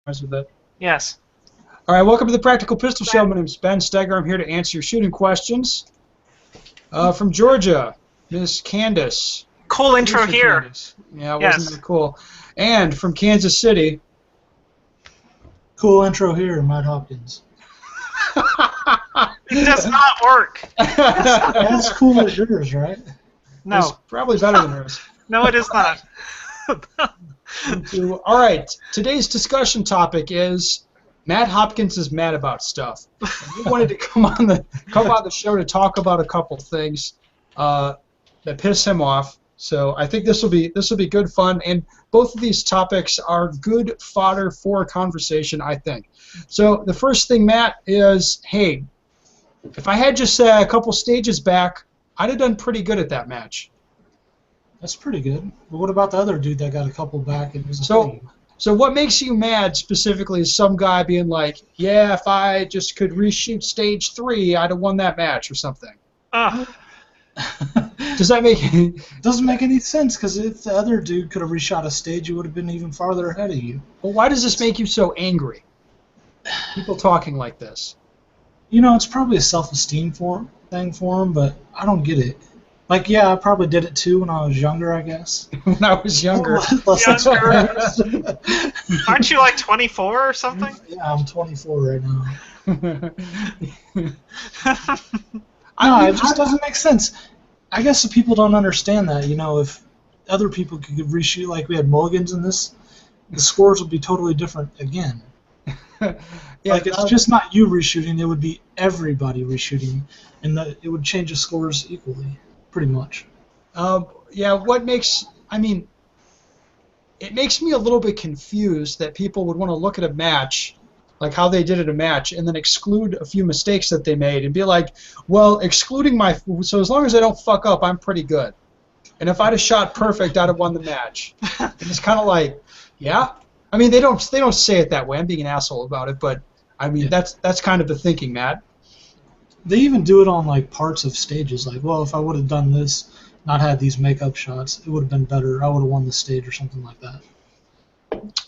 with it. Yes. All right, welcome to the Practical Pistol Show. My name is Ben Steger. I'm here to answer your shooting questions. From Georgia, Miss Candice. Cool intro here. Candice. Yeah, wasn't that cool? And from Kansas City. Cool intro here, Matt Hopkins. It does not work. As cool as yours, right? No. It's probably better than hers. No, it is not. All right, today's discussion topic is Matt Hopkins is mad about stuff. And we wanted to come on the show to talk about a couple things that piss him off. So I think this will be good fun, and both of these topics are good fodder for a conversation, I think. So the first thing, Matt, is, hey, if I had just a couple stages back, I'd have done pretty good at that match. That's pretty good. But what about the other dude that got a couple back and was a So what makes you mad specifically is some guy being like, yeah, if I just could reshoot stage 3, I'd have won that match or something. Does that make Doesn't make any sense, because if the other dude could have reshot a stage, he would have been even farther ahead of you. Well, why does this make you so angry? People talking like this. You know, it's probably a self-esteem thing for him, but I don't get it. Like, yeah, I probably did it too when I was younger, I guess. When I was younger. Aren't you like 24 or something? Yeah, I'm 24 right now. No, it just doesn't make sense. I guess the people don't understand that. You know, if other people could reshoot like we had mulligans in this, the scores would be totally different again. Yeah, like, it's just not you reshooting, it would be everybody reshooting, and it would change the scores equally, pretty much. Yeah, it makes me a little bit confused that people would want to look at a match, like how they did at a match, and then exclude a few mistakes that they made and be like, well, so as long as I don't fuck up, I'm pretty good. And if I'd have shot perfect, I'd have won the match. And it's kind of like, yeah? I mean, they don't say it that way. I'm being an asshole about it, but I mean, that's kind of the thinking, Matt. They even do it on like parts of stages. Like, well, if I would have done this, not had these makeup shots, it would have been better. I would have won the stage or something like that.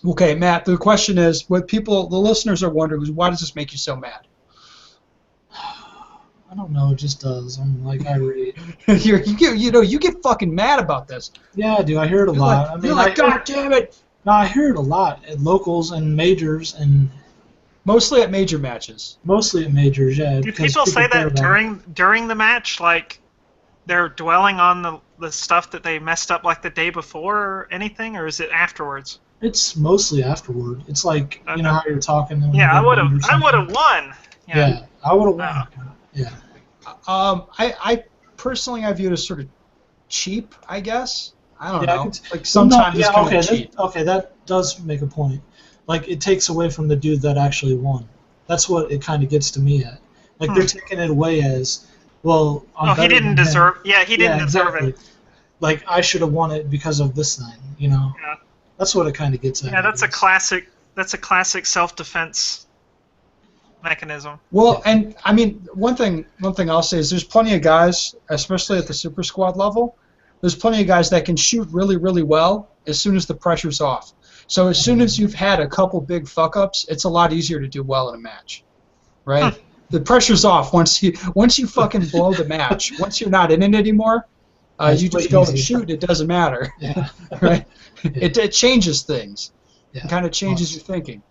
Okay, Matt, the question is, the listeners are wondering is, why does this make you so mad? I don't know, it just does. I'm like irate. You get fucking mad about this. Yeah, I do. I hear it a lot. You're like, God damn it! No, I hear it a lot at locals and majors, and mostly at major matches. Mostly at majors, yeah. Do people say that during the match, like they're dwelling on the stuff that they messed up like the day before or anything, or is it afterwards? It's mostly afterward. It's like, you know how you're talking. Yeah, I would have won. Yeah, I would have won. Yeah. I personally, I view it as sort of cheap, I guess. I don't know. Like sometimes it's kind of cheap. Okay, that does make a point. Like, it takes away from the dude that actually won. That's what it kind of gets to me at. Like, they're taking it away as, well, he didn't deserve. Yeah, he didn't deserve it. Like, I should have won it because of this thing. You know. Yeah. That's what it kind of gets at. Yeah, that's a classic. That's a classic self-defense mechanism. Well, and I mean, one thing I'll say is there's plenty of guys, especially at the super squad level, there's plenty of guys that can shoot really, really well as soon as the pressure's off. So as soon as you've had a couple big fuck-ups, it's a lot easier to do well in a match, right? The pressure's off once you fucking blow the match. Once you're not in it anymore, you just go and shoot. It doesn't matter, right? It changes things. Yeah. It kind of changes your thinking.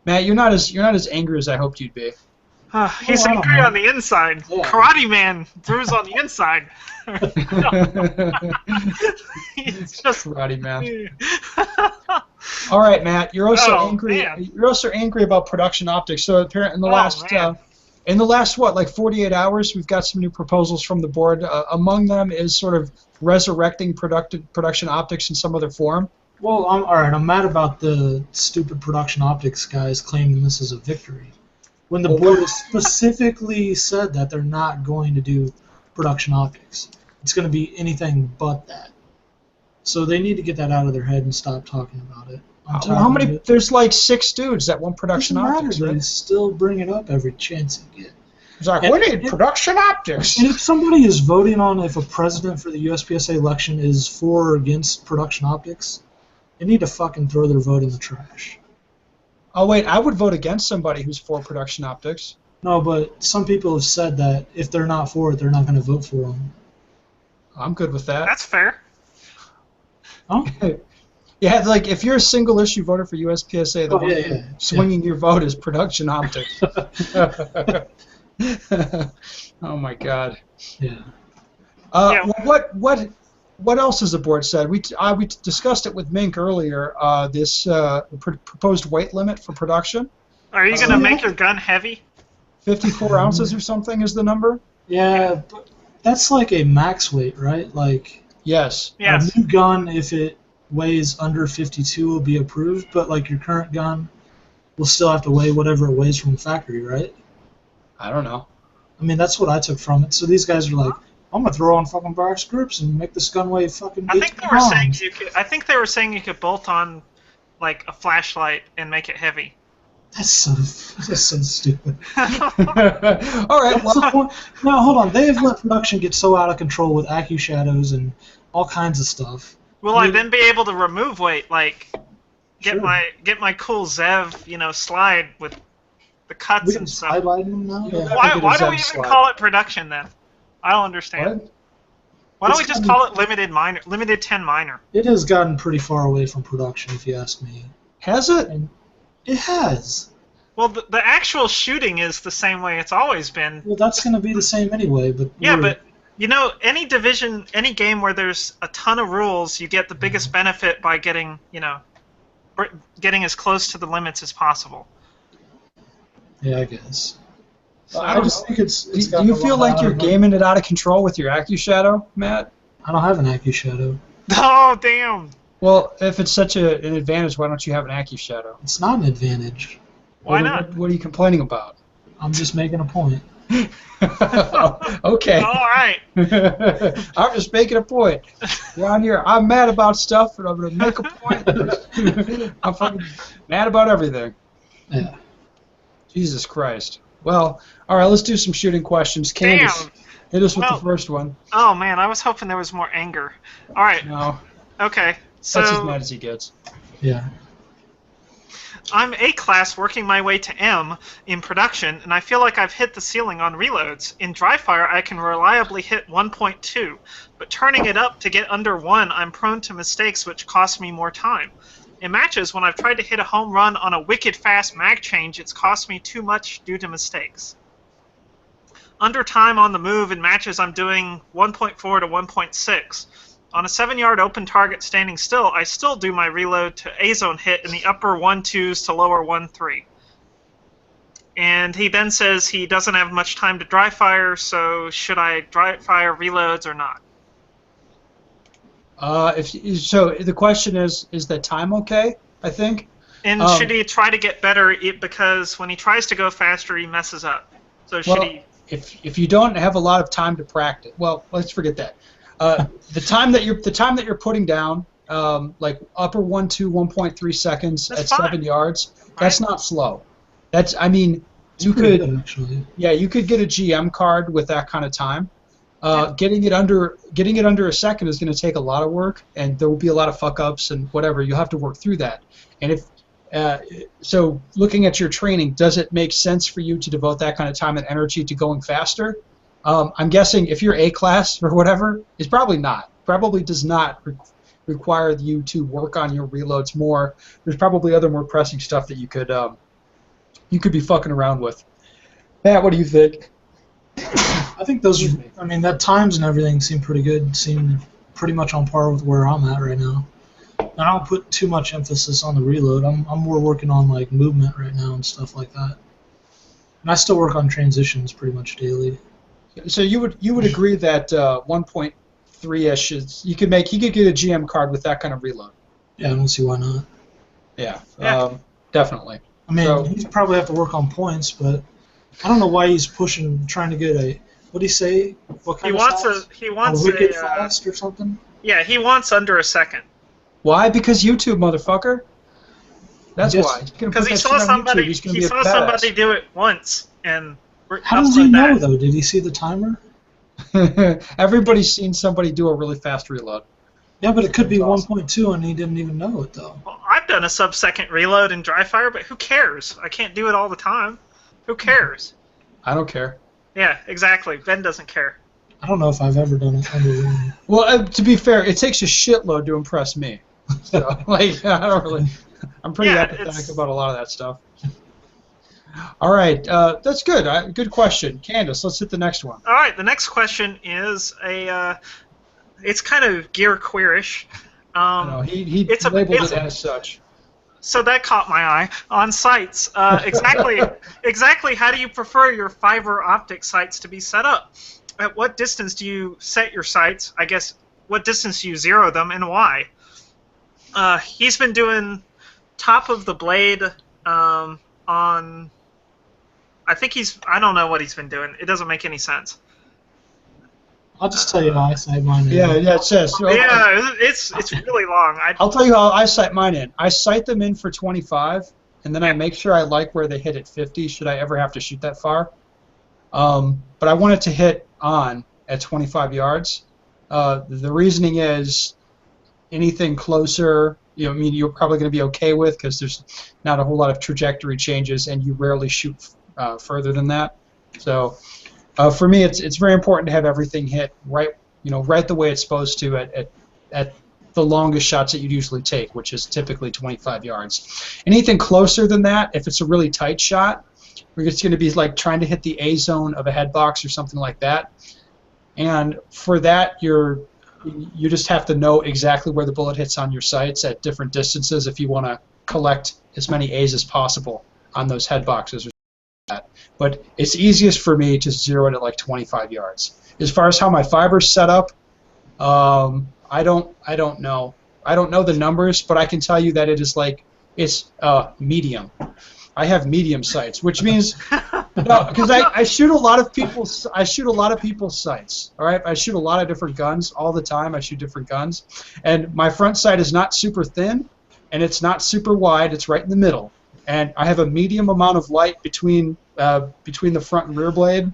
Matt, you're not as angry as I hoped you'd be. He's angry on the inside. Yeah. Karate Man throws on the inside. He's just Karate Man. All right, Matt. You're also angry. Man. You're also angry about production optics. So apparently, in the last what, 48 hours, we've got some new proposals from the board. Among them is sort of resurrecting production optics in some other form. Well, I'm mad about the stupid production optics guys claiming this is a victory, when the board has specifically said that they're not going to do production optics. It's going to be anything but that. So they need to get that out of their head and stop talking about it. How many? There's like 6 dudes that want production optics. Right? They still bring it up every chance they get. It's like, we need production optics. And if somebody is voting on if a president for the USPSA election is for or against production optics, they need to fucking throw their vote in the trash. Oh wait, I would vote against somebody who's for production optics. No, but some people have said that if they're not for it, they're not going to vote for them. I'm good with that. That's fair. Huh? Yeah, like if you're a single issue voter for USPSA, the Oh, one yeah, thing yeah. swinging your vote is production optics. Oh my God. Yeah. Yeah. What else has the board said? We discussed it with Mink earlier. This proposed weight limit for production. Are you gonna make your gun heavy? 54 ounces or something is the number. Yeah, but that's like a max weight, right? Like Yes. Yes. a new gun, if it weighs under 52, will be approved, but like your current gun will still have to weigh whatever it weighs from the factory, right? I don't know. I mean, that's what I took from it. So these guys are like, I'm gonna throw on fucking brass grips and make this gun weigh fucking. I think 18 they were saying pounds. you could. I think they were saying you could bolt on like a flashlight and make it heavy. That's so stupid. All right. What's the Well, point? Now hold on. They have let production get so out of control with AccuShadows and all kinds of stuff. Will I then be able to remove weight, like get Sure. my cool Zev, slide with the cuts We can and stuff? sideline them now. Yeah. Yeah. Why Get a do we Zev even slide. call it production then? I don't understand. what? Why don't It's we just gotta call it limited 10 minor? It has gotten pretty far away from production, if you ask me. Has it? And it has. Well, the actual shooting is the same way it's always been. Well, that's going to be the same anyway. But Yeah, we're- but any division, any game where there's a ton of rules, you get the biggest benefit by getting as close to the limits as possible. yeah, I guess. So, I just think it's. Do gotten you a feel lot like you're out of- gaming it out of control with your AccuShadow, Matt? I don't have an AccuShadow. oh damn! Well, if it's such an advantage, why don't you have an AccuShadow? It's not an advantage. Why Well, not? What are you complaining about? I'm just making a point. Okay. All right. I'm just making a point. Around here, I'm mad about stuff, and I'm going to make a point. I'm fucking mad about everything. Yeah. Jesus Christ. Well, all right, let's do some shooting questions. Candice, Damn. hit us with Well- the first one. Oh man, I was hoping there was more anger. All right. No, Okay. that's as So mad as he gets. Yeah. I'm A class working my way to M in production, and I feel like I've hit the ceiling on reloads. In dryfire, I can reliably hit 1.2, but turning it up to get under 1, I'm prone to mistakes which cost me more time. In matches, when I've tried to hit a home run on a wicked fast mag change, it's cost me too much due to mistakes. Under time on the move in matches, I'm doing 1.4 to 1.6. On a 7-yard open target standing still, I still do my reload to A-zone hit in the upper 1.2s to lower 1.3. And he then says he doesn't have much time to dry fire, so should I dry fire reloads or not? So the question is that time okay? I think. And should he try to get better because when he tries to go faster, he messes up. So should Well, he... if you don't have a lot of time to practice, well, let's forget that. The time that you're putting down, like upper 1.2, 1.3 seconds That's at fine. 7 yards, that's not slow. You It's pretty could good, actually. you could get a GM card with that kind of time. Getting it under a second is going to take a lot of work, and there will be a lot of fuck ups and whatever. You'll have to work through that. And so looking at your training, does it make sense for you to devote that kind of time and energy to going faster? I'm guessing if you're A class or whatever, it's probably not. Probably does not require you to work on your reloads more. There's probably other more pressing stuff that you could be fucking around with. Matt, what do you think? I think those are. I mean, that times and everything seem pretty good. Seem pretty much on par with where I'm at right now. And I don't put too much emphasis on the reload. I'm more working on like movement right now and stuff like that. And I still work on transitions pretty much daily. So you would agree that 1.3-ish is he could get a GM card with that kind of reload. Yeah, I don't see why not. Yeah, Yeah. definitly. I mean, So- he's probably have to work on points, but I don't know why he's trying to get a. What do you say? What kind He of wants size? he wants a wicked a fast or something? yeah, he wants under a second. Why? Because YouTube, motherfucker. That's Yes. why. He's gonna Because put he that saw shit on somebody YouTube. He's gonna he be a saw badass. somebody do it once and How does he upload know that. though? Did he see the timer? Everybody's seen somebody do a really fast reload. Yeah, but it could be That's awesome. 1.2 and he didn't even know it though. Well, I I've done a sub-second reload in dryfire, but who cares? I can't do it all the time. Who cares? I don't care. Yeah, exactly. Ben doesn't care. I don't know if I've ever done it under 1. Well, to be fair, it takes a shitload to impress me. So, like, I don't really. I'm pretty apathetic about a lot of that stuff. All right, that's good. Good question, Candice. Let's hit the next one. All right, the next question is it's kind of gear queerish. No, he labeled it as such. So that caught my eye. On sights, exactly how do you prefer your fiber optic sights to be set up? At what distance do you set your sights? I guess what distance do you zero them, and why? He's been doing top of the blade on. I don't know what he's been doing. It doesn't make any sense. I'll just tell you how I sight mine in. Yeah, it says. Okay. Yeah, it's really long. I'll tell you how I sight mine in. I sight them in for 25, and then I make sure I like where they hit at 50, should I ever have to shoot that far. But I want it to hit on at 25 yards. The reasoning is anything closer, you're probably going to be okay with because there's not a whole lot of trajectory changes, and you rarely shoot further than that. So for me, it's very important to have everything hit right the way it's supposed to at the longest shots that you'd usually take, which is typically 25 yards. Anything closer than that, if it's a really tight shot, it's going to be like trying to hit the A zone of a head box or something like that. And for that, you just have to know exactly where the bullet hits on your sights at different distances if you want to collect as many A's as possible on those head boxes or something like that. But it's easiest for me to zero it at like 25 yards. As far as how my fiber's set up, I don't know. I don't know the numbers, but I can tell you that it's medium. I have medium sights, which means because I shoot a lot of people's sights. All right, I shoot a lot of different guns all the time. I shoot different guns, and my front sight is not super thin, and it's not super wide. It's right in the middle, and I have a medium amount of light between the front and rear blade.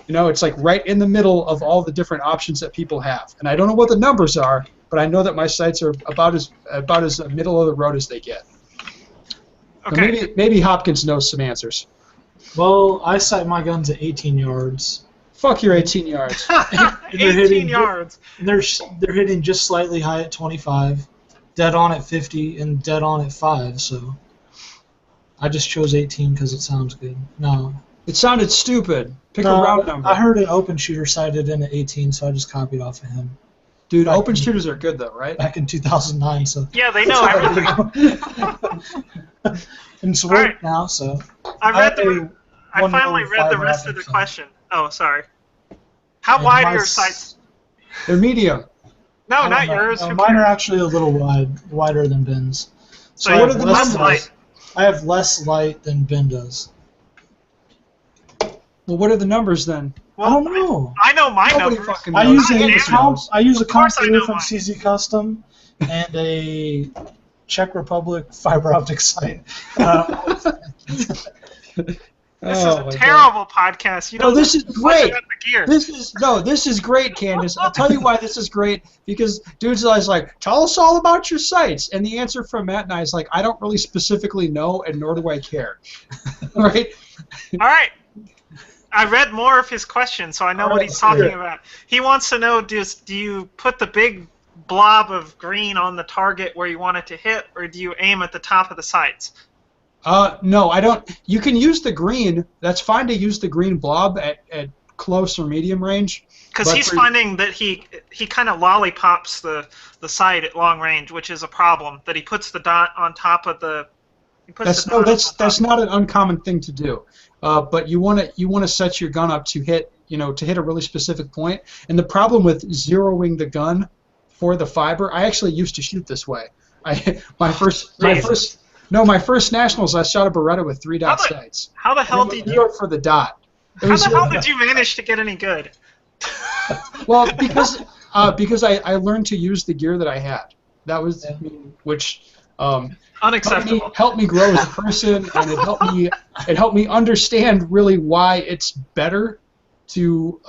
It's like right in the middle of all the different options that people have, and I don't know what the numbers are, but I know that my sights are about as middle of the road as they get. Okay. So maybe Hopkins knows some answers. Well, I sight my guns at 18 yards. Fuck your 18 yards. 18 yards. They're hitting just slightly high at 25, dead on at 50, and dead on at 5. So I just chose 18 because it sounds good. No. It sounded stupid. Pick a round number. I heard an open shooter sighted in at 18, so I just copied off of him. Dude, open shooters are good though, right? Back in 2009, so. Yeah, they know everything. And it's worked now, so. I finally read the rest of the question. Oh, sorry. How wide are your sights? They're medium. No, not yours. No, mine are actually a little wider than Ben's. So what are the less light? I have less light than Ben does. Well, what are the numbers then? Well, I don't know. I know my Nobody numbers. fucking I knows. use a computer from mine. CZ Custom and a Czech Republic fiber optic sight. This is a terrible podcast. You know, this is great. The gear. This is great, Candice. I'll tell you why this is great. Because dude's always like, tell us all about your sights. And the answer from Matt and I is like, I don't really specifically know, and nor do I care. All right? All right. I read more of his question, so I know what he's talking about. He wants to know, do you put the big blob of green on the target where you want it to hit, or do you aim at the top of the sights? No, I don't. You can use the green. That's fine to use the green blob at close or medium range. Because he's finding that he kind of lollipops the sight at long range, which is a problem. That he puts the dot on top of the. That's not an uncommon thing to do. But you want to set your gun up to hit a really specific point. And the problem with zeroing the gun for the fiber, I actually used to shoot this way. My first nationals, I shot a Beretta with 3-dot sights. How the hell did you do it for the dot? How the hell did you manage to get any good? Well, because I learned to use the gear that I had. That was which. Unacceptable. Helped me grow as a person, and it helped me understand really why it's better to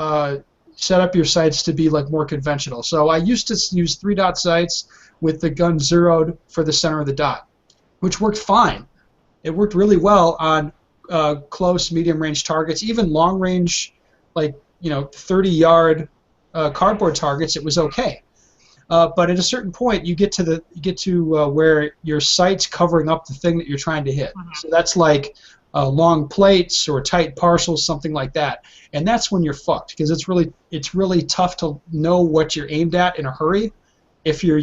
set up your sights to be like more conventional. So I used to use 3-dot sights with the gun zeroed for the center of the dot. which worked fine. It worked really well on close, medium-range targets, even long-range, like 30-yard cardboard targets. It was okay. But at a certain point, you get to where your sight's covering up the thing that you're trying to hit. So that's like long plates or tight parcels, something like that. And that's when you're fucked, because it's really tough to know what you're aimed at in a hurry if you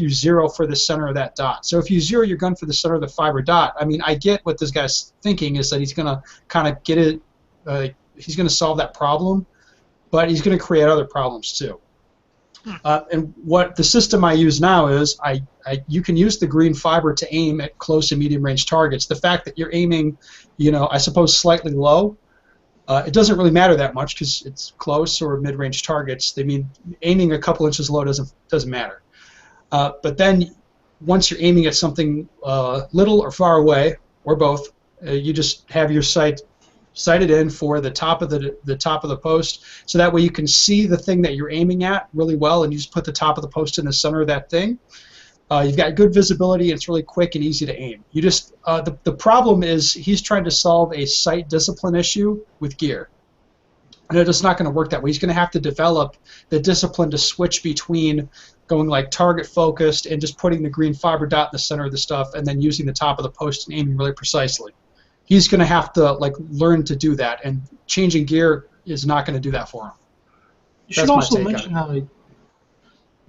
zero for the center of that dot. So if you zero your gun for the center of the fiber dot, I mean, I get what this guy's thinking is that he's going to kind of get it, he's going to solve that problem, but he's going to create other problems too. And what the system I use now is you can use the green fiber to aim at close and medium range targets. The fact that you're aiming, I suppose slightly low, it doesn't really matter that much because it's close or mid-range targets. I mean, aiming a couple inches low doesn't matter. But then once you're aiming at something little or far away, or both, you just have your sighted in for the top of the post, so that way you can see the thing that you're aiming at really well, and you just put the top of the post in the center of that thing. You've got good visibility, and it's really quick and easy to aim. You just the problem is he's trying to solve a sight discipline issue with gear, and it's not going to work that way. He's going to have to develop the discipline to switch between going like target focused and just putting the green fiber dot in the center of the stuff, and then using the top of the post and aiming really precisely. He's going to have to learn to do that, and changing gear is not going to do that for him. You should also mention how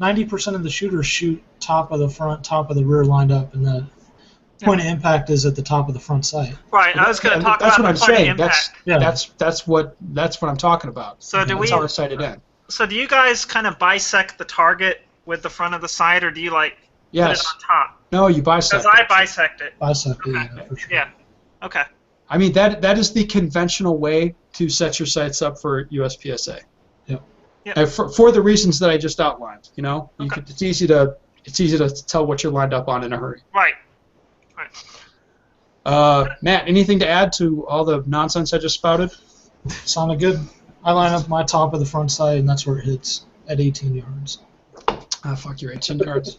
90% of the shooters shoot top of the front, top of the rear lined up, and the point of impact is at the top of the front sight. Right. I was going to talk about the point of impact. That's what I'm talking about. So that's how it's sighted in. So do you guys kind of bisect the target with the front of the sight, or do you put it on top? No, you bisect. Because I bisect it. Bisect it, yeah, for sure. Yeah. Okay. I mean, that is the conventional way to set your sights up for USPSA. Yep. For the reasons that I just outlined, it's easy to tell what you're lined up on in a hurry. Right. Matt, anything to add to all the nonsense I just spouted? Sounded good. I line up my top of the front sight, and that's where it hits at 18 yards. Fuck your 18 yards.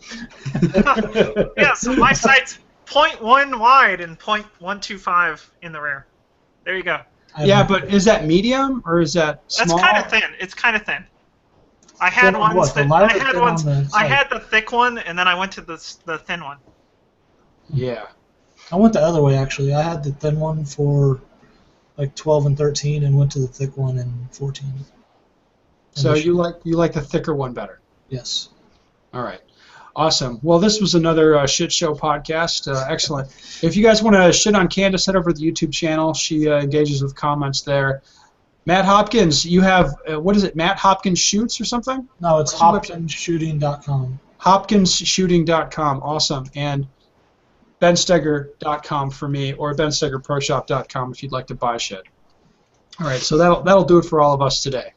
Yeah. So my sight's 0.1 wide and 0.125 in the rear. There you go. Yeah, but is that medium or is that small? That's kind of thin. It's kind of thin. I had ones that I had the thick one, and then I went to the thin one. Yeah. I went the other way actually. I had the thin one for like 12 and 13, and went to the thick one in 14. So you like the thicker one better? Yes. All right. Awesome. Well, this was another shit show podcast. Excellent. If you guys want to shit on Candice, head over to the YouTube channel. She engages with comments there. Matt Hopkins, you have, what is it, Matt Hopkins Shoots or something? No, it's hopkinsshooting.com. Hopkinsshooting.com. Awesome. And bensteger.com for me, or benstegerproshop.com if you'd like to buy shit. All right, so that'll do it for all of us today.